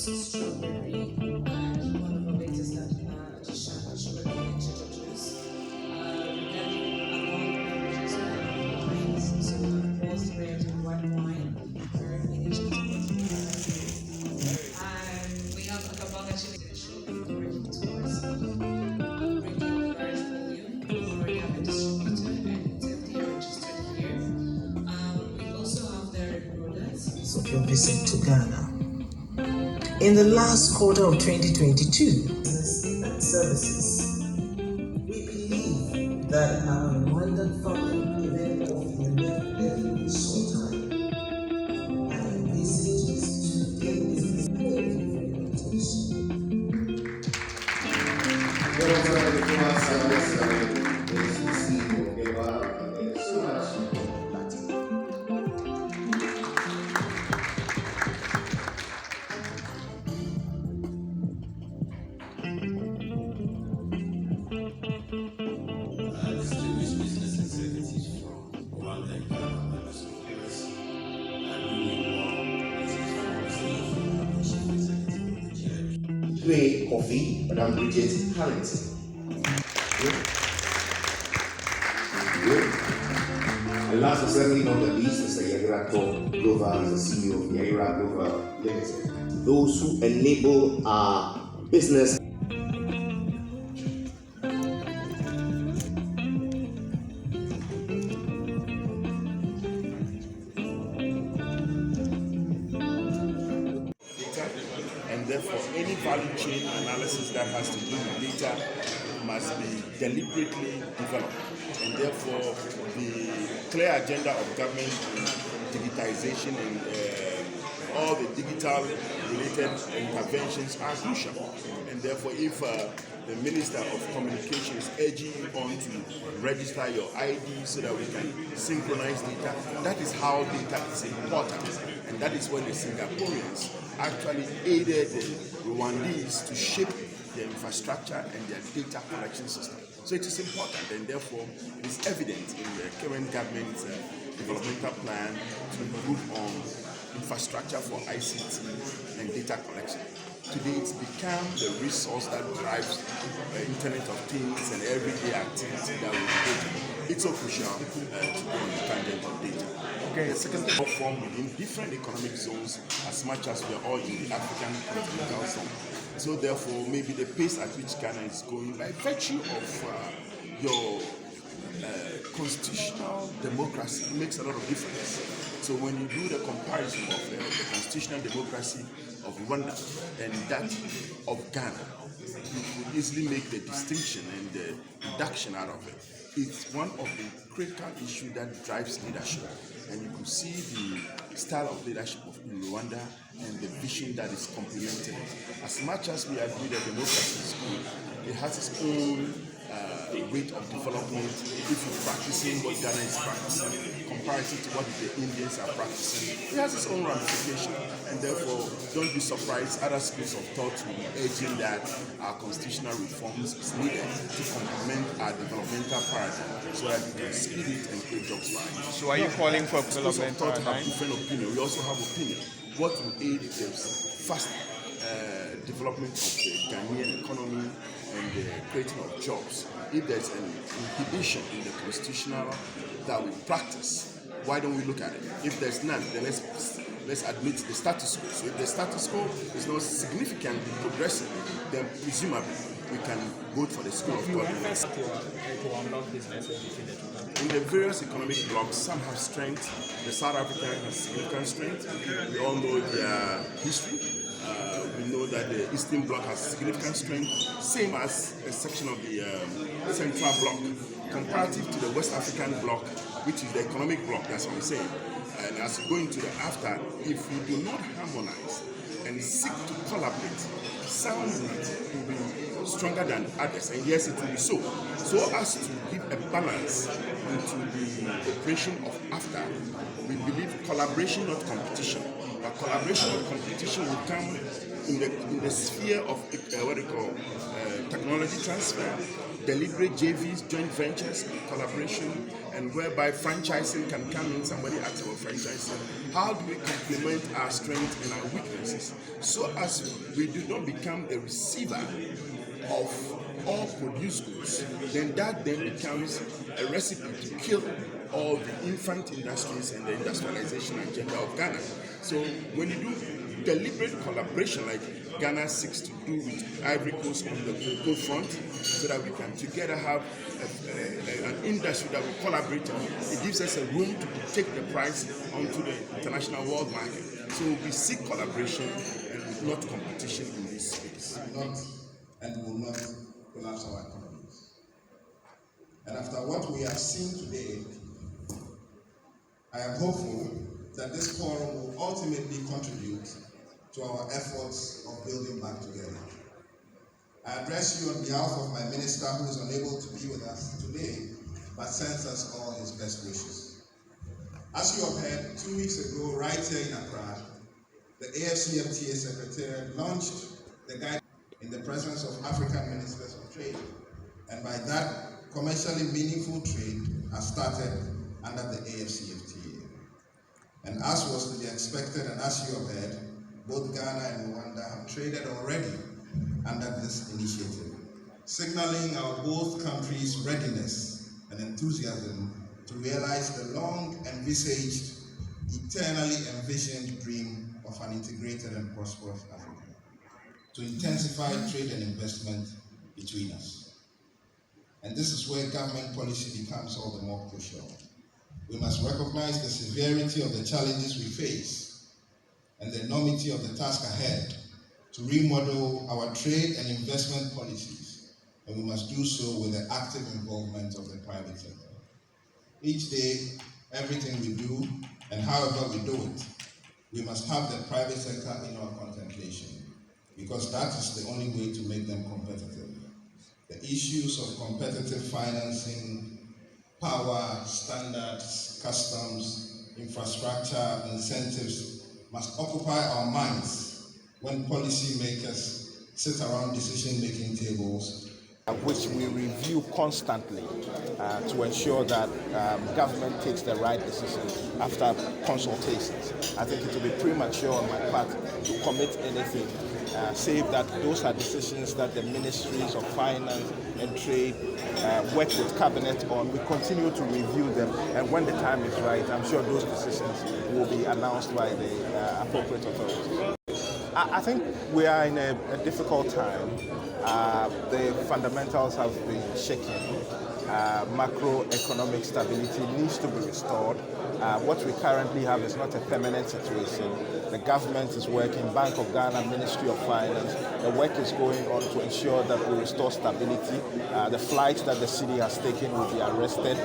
Strawberry, and one of our latest addition, which we're going to introduce. Regarding alcoholic beverages, we have wines, so we have both red and white wine, and we have a kabanga chili we're working towards bringing large volume. We already have a distributor and it's FDA registered here. We also have dairy products. Of your visit to Ghana. In the last quarter of 2022, business and services, we believe that our Rwandan family event of every short time and visitors to their business Coffee, Madame Bridget Harrington. Good. Good. And last but certainly not the least, Mr. Yagirato Glover is the CEO of Yagira Glover Limited. Those who enable our business. Therefore, any value chain analysis that has to do with data must be deliberately developed. And therefore, the clear agenda of government in digitization and all the digital-related interventions are crucial. And therefore, if the Minister of Communication is urging you on to register your ID so that we can synchronize data, that is how data is important. And that is when the Singaporeans actually aided the Rwandese to shape their infrastructure and their data collection system. So it is important, and therefore it is evident in the current government's developmental plan to improve on infrastructure for ICT and data collection. Today it's become the resource that drives the Internet of Things and everyday activity that we do. It's so crucial to go on the tangent of data. Okay. The second form within different economic zones as much as we are all in the African continental zone. So therefore, maybe the pace at which Ghana is going by virtue of your constitutional democracy makes a lot of difference. So when you do the comparison of the constitutional democracy of Rwanda and that of Ghana, you could easily make the distinction and the deduction out of it. It's one of the critical issues that drives leadership. And you could see the style of leadership of Rwanda and the vision that is complemented. As much as we agree that democracy is good, it has its own rate of development. If you're practicing what Ghana is practicing, comparative to what the Indians are practicing, it has its own ramification. And therefore, don't be surprised other schools of thought will be urging that our constitutional reforms is needed to complement our developmental paradigm so that we can speed it and create jobs for our. So are you calling for developmental paradigm? Have different opinion. We also have opinion. What will aid the fast development of the Ghanaian economy and the creating of jobs? If there's an inhibition in the constitutional that we practice, why don't we look at it? If there's none, then let's admit the status quo. So if the status quo is not significantly progressive, then presumably we can vote for the school of thought. To unlock business in the various economic blocks, some have strength. The South African has significant strength. We all know their history. We know that the Eastern Bloc has significant strength, same as a section of the Central Bloc, comparative to the West African Bloc, which is the economic bloc, that's what I'm saying. And as you go into the after, if we do not harmonize and seek to collaborate, some will be stronger than others, and yes, it will be so. So as to give a balance into the operation of after, we believe collaboration, not competition. But collaboration or competition will come in the sphere of what they call technology transfer, deliberate JVs, joint ventures, collaboration, and whereby franchising can come in. Somebody asks about franchising. How do we complement our strengths and our weaknesses so as we do not become the receiver of all produced goods? Then that becomes a recipe to kill all the infant industries and the industrialization agenda of Ghana. So when you do deliberate collaboration like Ghana seeks to do with Ivory Coast on the cocoa front, so that we can together have an industry that we collaborate on, it gives us a room to take the price onto the international world market. So we seek collaboration and not competition in this space. And will not collapse our economies. And after what we have seen today, I am hopeful that this forum will ultimately contribute to our efforts of building back together. I address you on behalf of my minister who is unable to be with us today, but sends us all his best wishes. As you have heard, 2 weeks ago, right here in Accra, the AFCFTA Secretariat launched the guide in the presence of African ministers of trade. And by that, commercially meaningful trade has started under the AFCFTA. And as was to be expected, and as you have heard, both Ghana and Rwanda have traded already under this initiative, signaling our both countries' readiness and enthusiasm to realize the long envisaged, eternally envisioned dream of an integrated and prosperous Africa, to intensify trade and investment between us. And this is where government policy becomes all the more crucial. We must recognize the severity of the challenges we face and the enormity of the task ahead to remodel our trade and investment policies, and we must do so with the active involvement of the private sector. Each day, everything we do, and however we do it, we must have the private sector in our contemplation, because that is the only way to make them competitive. The issues of competitive financing, power, standards, customs, infrastructure, incentives must occupy our minds when policymakers sit around decision-making tables, which we review constantly to ensure that government takes the right decisions after consultations. I think it will be premature on my part to commit anything, save that those are decisions that the ministries of finance and trade work with cabinet on. We continue to review them, and when the time is right, I'm sure those decisions will be announced by the appropriate authorities. I think we are in a difficult time. The fundamentals have been shaken. Macroeconomic stability needs to be restored. What we currently have is not a permanent situation. The government is working, Bank of Ghana, Ministry of Finance. The work is going on to ensure that we restore stability. The flights that the city has taken will be arrested.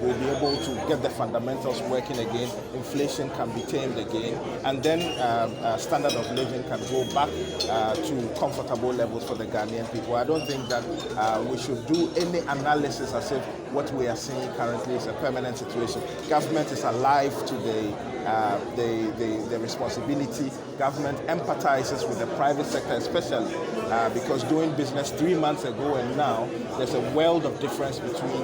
We'll be able to get the fundamentals working again. Inflation can be tamed again. And then standard of living can go back to comfortable levels for the Ghanaian people. I don't think that we should do any analysis as if what we are seeing currently is a permanent situation. Government is alive to the responsibility. Government empathizes with the private sector, especially because doing business 3 months ago and now, there's a world of difference between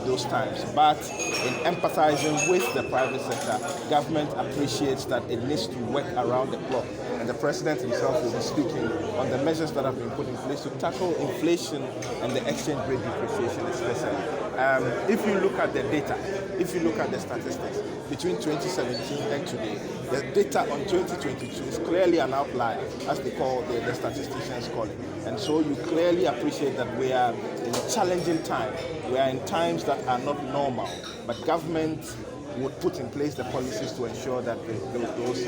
those times. But in empathizing with the private sector, government appreciates that it needs to work around the clock. And the president himself will be speaking on the measures that have been put in place to tackle inflation and the exchange rate depreciation especially. If you look at the data, if you look at the statistics, between 2017 and today, the data on 2022 is clearly an outlier, as they call the statisticians call it. And so you clearly appreciate that we are in a challenging time. We are in times that are not normal, but government would put in place the policies to ensure that those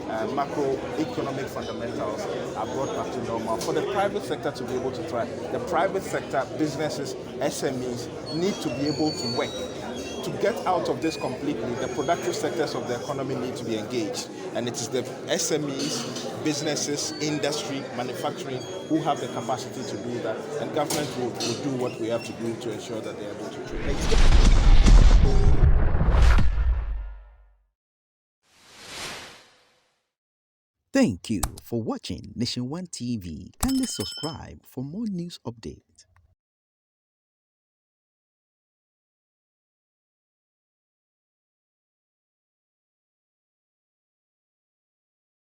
macroeconomic fundamentals are brought back to normal, for the private sector to be able to thrive. The private sector, businesses, SMEs need to be able to work. To get out of this completely, the productive sectors of the economy need to be engaged. And it is the SMEs, businesses, industry, manufacturing who have the capacity to do that. And government will do what we have to do to ensure that they are able to trade. Thank you for watching Nation One TV. Kindly subscribe for more news updates.